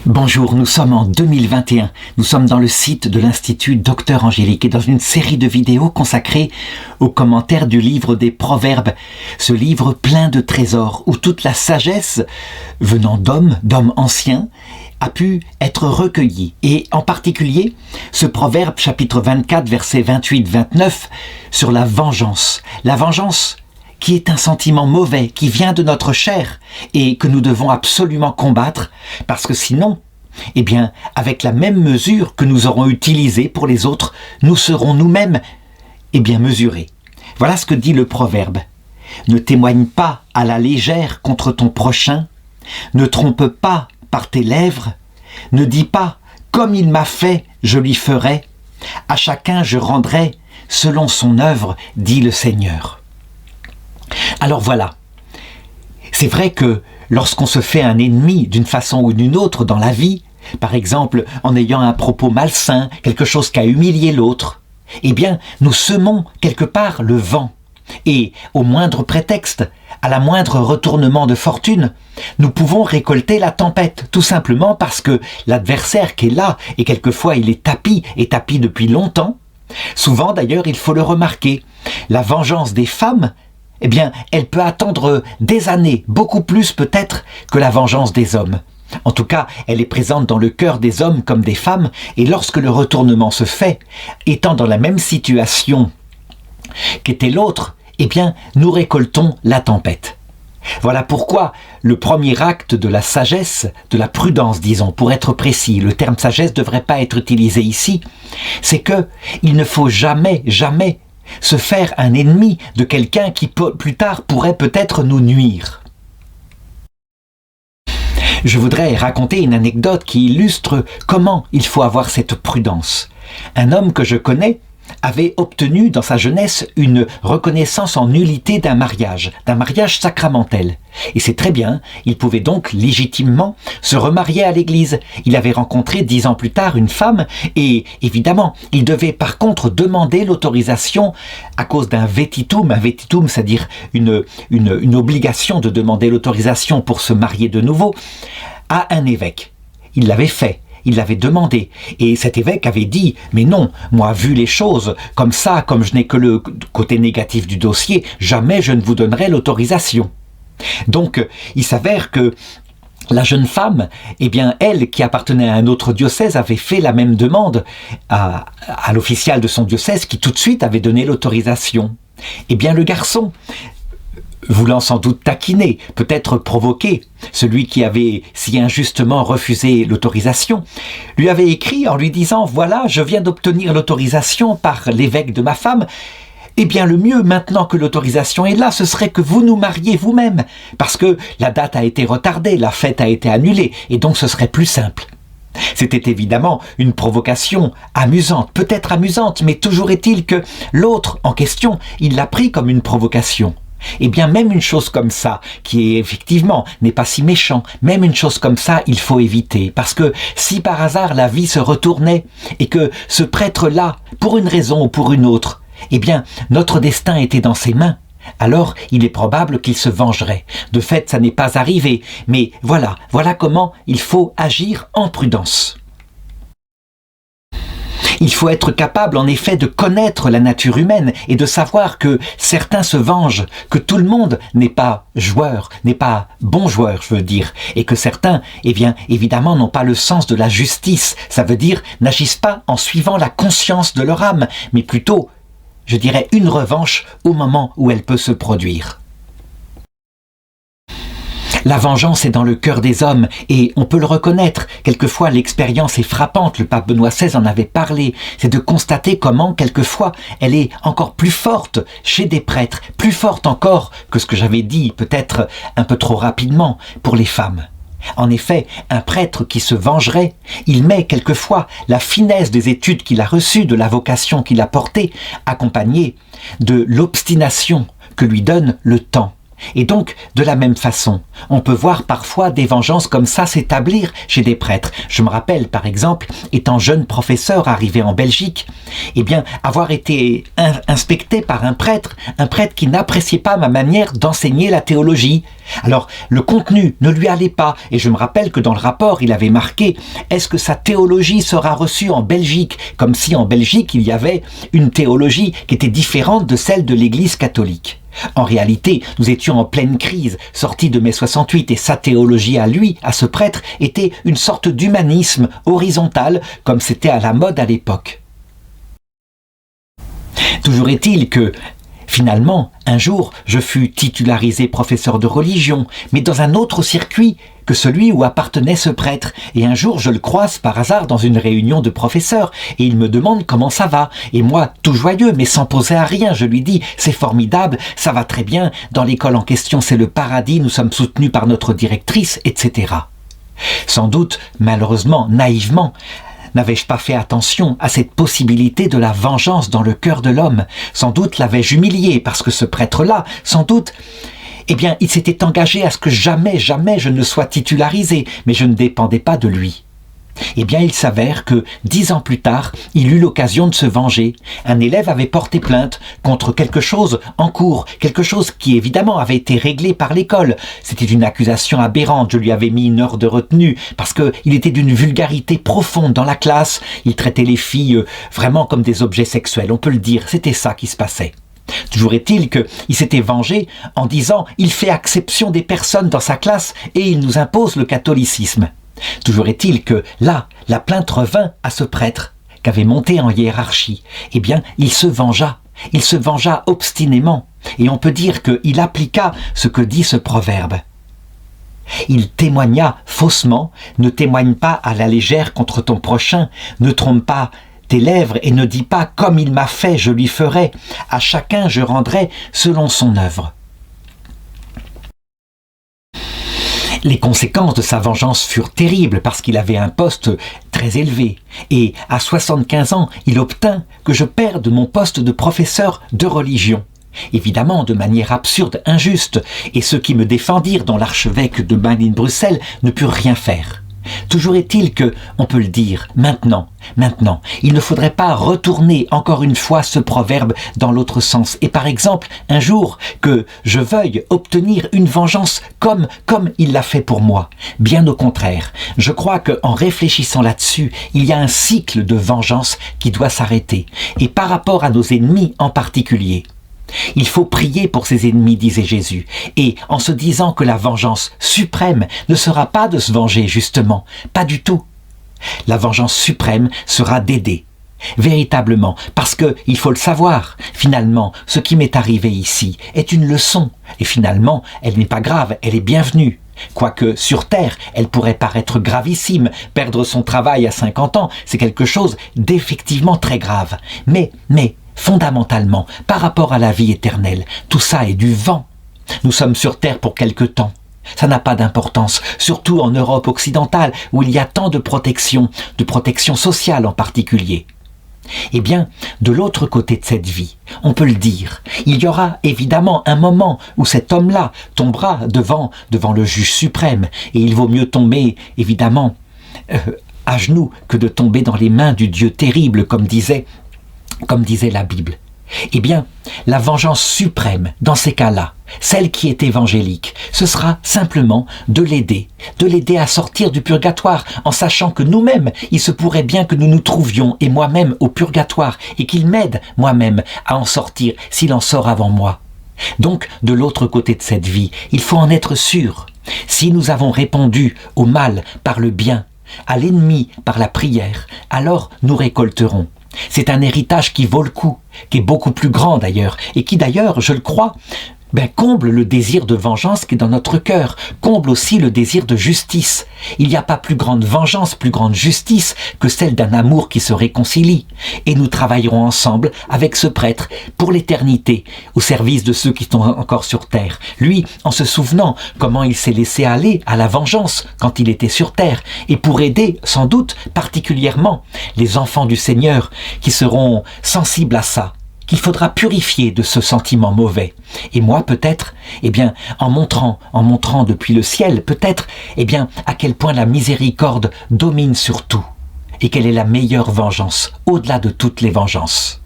Bonjour, nous sommes en 2021. Nous sommes dans le site de l'Institut Docteur Angélique et dans une série de vidéos consacrées aux commentaires du livre des Proverbes. Ce livre plein de trésors où toute la sagesse venant d'hommes anciens a pu être recueillie. Et en particulier, ce proverbe chapitre 24, versets 28-29 sur la vengeance. La vengeance qui est un sentiment mauvais, qui vient de notre chair et que nous devons absolument combattre, parce que sinon, avec la même mesure que nous aurons utilisée pour les autres, nous serons nous-mêmes, mesurés. Voilà ce que dit le proverbe. Ne témoigne pas à la légère contre ton prochain, ne trompe pas par tes lèvres, ne dis pas « comme il m'a fait, je lui ferai, à chacun je rendrai selon son œuvre, dit le Seigneur ». Alors voilà, c'est vrai que lorsqu'on se fait un ennemi d'une façon ou d'une autre dans la vie, par exemple en ayant un propos malsain, quelque chose qui a humilié l'autre, nous semons quelque part le vent. Et au moindre prétexte, à la moindre retournement de fortune, nous pouvons récolter la tempête, tout simplement parce que l'adversaire qui est là, et quelquefois il est tapis depuis longtemps, souvent d'ailleurs il faut le remarquer, la vengeance des femmes, elle peut attendre des années, beaucoup plus peut-être que la vengeance des hommes. En tout cas, elle est présente dans le cœur des hommes comme des femmes, et lorsque le retournement se fait, étant dans la même situation qu'était l'autre, nous récoltons la tempête. Voilà pourquoi le premier acte de la sagesse, de la prudence, disons, pour être précis, le terme sagesse ne devrait pas être utilisé ici, c'est que il ne faut jamais se faire un ennemi de quelqu'un qui plus tard pourrait peut-être nous nuire. Je voudrais raconter une anecdote qui illustre comment il faut avoir cette prudence. Un homme que je connais avait obtenu dans sa jeunesse une reconnaissance en nullité d'un mariage sacramentel. Et c'est très bien, il pouvait donc légitimement se remarier à l'église. Il avait rencontré 10 ans plus tard une femme et évidemment, il devait par contre demander l'autorisation à cause d'un vetitum. Un vetitum, c'est-à-dire une obligation de demander l'autorisation pour se marier de nouveau à un évêque. Il l'avait fait. Il l'avait demandé, et cet évêque avait dit « Mais non, moi, vu les choses, comme ça, comme je n'ai que le côté négatif du dossier, jamais je ne vous donnerai l'autorisation. » Donc, il s'avère que la jeune femme, elle, qui appartenait à un autre diocèse, avait fait la même demande à l'official de son diocèse, qui tout de suite avait donné l'autorisation. Le garçon, voulant sans doute taquiner, peut-être provoquer celui qui avait si injustement refusé l'autorisation, lui avait écrit en lui disant « Voilà, je viens d'obtenir l'autorisation par l'évêque de ma femme. Le mieux, maintenant que l'autorisation est là, ce serait que vous nous mariez vous-même, parce que la date a été retardée, la fête a été annulée, et donc ce serait plus simple. » C'était évidemment une provocation amusante, peut-être amusante, mais toujours est-il que l'autre en question, il l'a pris comme une provocation. Même une chose comme ça, qui est effectivement n'est pas si méchant, même une chose comme ça, il faut éviter. Parce que si par hasard la vie se retournait et que ce prêtre-là, pour une raison ou pour une autre, notre destin était dans ses mains, alors il est probable qu'il se vengerait. De fait, ça n'est pas arrivé, mais voilà comment il faut agir en prudence. Il faut être capable, en effet, de connaître la nature humaine et de savoir que certains se vengent, que tout le monde n'est pas joueur, n'est pas bon joueur, je veux dire, et que certains, évidemment, n'ont pas le sens de la justice. Ça veut dire, n'agissent pas en suivant la conscience de leur âme, mais plutôt, je dirais, une revanche au moment où elle peut se produire. La vengeance est dans le cœur des hommes et on peut le reconnaître. Quelquefois, l'expérience est frappante, le pape Benoît XVI en avait parlé. C'est de constater comment, quelquefois, elle est encore plus forte chez des prêtres, plus forte encore que ce que j'avais dit, peut-être un peu trop rapidement, pour les femmes. En effet, un prêtre qui se vengerait, il met quelquefois la finesse des études qu'il a reçues, de la vocation qu'il a portée, accompagnée de l'obstination que lui donne le temps. Et donc, de la même façon, on peut voir parfois des vengeances comme ça s'établir chez des prêtres. Je me rappelle, par exemple, étant jeune professeur arrivé en Belgique, eh bien, avoir été inspecté par un prêtre qui n'appréciait pas ma manière d'enseigner la théologie. Alors, le contenu ne lui allait pas, et je me rappelle que dans le rapport, il avait marqué « Est-ce que sa théologie sera reçue en Belgique ?» Comme si en Belgique, il y avait une théologie qui était différente de celle de l'Église catholique. En réalité, nous étions en pleine crise, sortis de mai 68, et sa théologie à lui, à ce prêtre, était une sorte d'humanisme horizontal, comme c'était à la mode à l'époque. Toujours est-il que, finalement, un jour, je fus titularisé professeur de religion, mais dans un autre circuit que celui où appartenait ce prêtre. Et un jour, je le croise par hasard dans une réunion de professeurs, et il me demande comment ça va. Et moi, tout joyeux, mais sans poser à rien, je lui dis « C'est formidable, ça va très bien, dans l'école en question, c'est le paradis, nous sommes soutenus par notre directrice, etc. » Sans doute, malheureusement, naïvement, n'avais-je pas fait attention à cette possibilité de la vengeance dans le cœur de l'homme? Sans doute l'avais-je humilié, parce que ce prêtre-là, sans doute, eh bien, il s'était engagé à ce que jamais je ne sois titularisé, mais je ne dépendais pas de lui. Eh bien, il s'avère que, 10 ans plus tard, il eut l'occasion de se venger. Un élève avait porté plainte contre quelque chose en cours, quelque chose qui évidemment avait été réglé par l'école. C'était une accusation aberrante, je lui avais mis une heure de retenue, parce qu'il était d'une vulgarité profonde dans la classe. Il traitait les filles vraiment comme des objets sexuels, on peut le dire, c'était ça qui se passait. Toujours est-il qu'il s'était vengé en disant « Il fait exception des personnes dans sa classe et il nous impose le catholicisme ». Toujours est-il que là, la plainte revint à ce prêtre qu'avait monté en hiérarchie. Eh bien, il se vengea obstinément. Et on peut dire qu'il appliqua ce que dit ce proverbe. Il témoigna faussement, ne témoigne pas à la légère contre ton prochain, ne trompe pas tes lèvres et ne dis pas « comme il m'a fait, je lui ferai, à chacun je rendrai selon son œuvre ». Les conséquences de sa vengeance furent terribles parce qu'il avait un poste très élevé et à 75 ans, il obtint que je perde mon poste de professeur de religion. Évidemment, de manière absurde, injuste, et ceux qui me défendirent, dont l'archevêque de Malines-Bruxelles, ne purent rien faire. Toujours est-il que, on peut le dire, maintenant, il ne faudrait pas retourner encore une fois ce proverbe dans l'autre sens. Et par exemple, un jour, que je veuille obtenir une vengeance comme il l'a fait pour moi. Bien au contraire, je crois qu'en réfléchissant là-dessus, il y a un cycle de vengeance qui doit s'arrêter. Et par rapport à nos ennemis en particulier. Il faut prier pour ses ennemis, disait Jésus, et en se disant que la vengeance suprême ne sera pas de se venger, justement, pas du tout. La vengeance suprême sera d'aider, véritablement, parce que, il faut le savoir, finalement, ce qui m'est arrivé ici est une leçon, et finalement, elle n'est pas grave, elle est bienvenue. Quoique, sur Terre, elle pourrait paraître gravissime, perdre son travail à 50 ans, c'est quelque chose d'effectivement très grave. Mais, fondamentalement, par rapport à la vie éternelle, tout ça est du vent. Nous sommes sur Terre pour quelque temps. Ça n'a pas d'importance, surtout en Europe occidentale, où il y a tant de protection sociale en particulier. Eh bien, de l'autre côté de cette vie, on peut le dire, il y aura évidemment un moment où cet homme-là tombera devant le juge suprême, et il vaut mieux tomber, évidemment, à genoux que de tomber dans les mains du Dieu terrible, comme disait la Bible. Eh bien, la vengeance suprême, dans ces cas-là, celle qui est évangélique, ce sera simplement de l'aider à sortir du purgatoire, en sachant que nous-mêmes, il se pourrait bien que nous nous trouvions, et moi-même, au purgatoire, et qu'il m'aide, moi-même, à en sortir, s'il en sort avant moi. Donc, de l'autre côté de cette vie, il faut en être sûr. Si nous avons répondu au mal par le bien, à l'ennemi par la prière, alors nous récolterons. C'est un héritage qui vaut le coup, qui est beaucoup plus grand d'ailleurs, et qui d'ailleurs, je le crois, comble le désir de vengeance qui est dans notre cœur, comble aussi le désir de justice. Il n'y a pas plus grande vengeance, plus grande justice que celle d'un amour qui se réconcilie. Et nous travaillerons ensemble avec ce prêtre pour l'éternité, au service de ceux qui sont encore sur terre. Lui, en se souvenant comment il s'est laissé aller à la vengeance quand il était sur terre, et pour aider, sans doute, particulièrement, les enfants du Seigneur qui seront sensibles à ça. qu'il faudra purifier de ce sentiment mauvais. Et moi, peut-être, en montrant depuis le ciel, peut-être, à quel point la miséricorde domine sur tout, et quelle est la meilleure vengeance, au-delà de toutes les vengeances.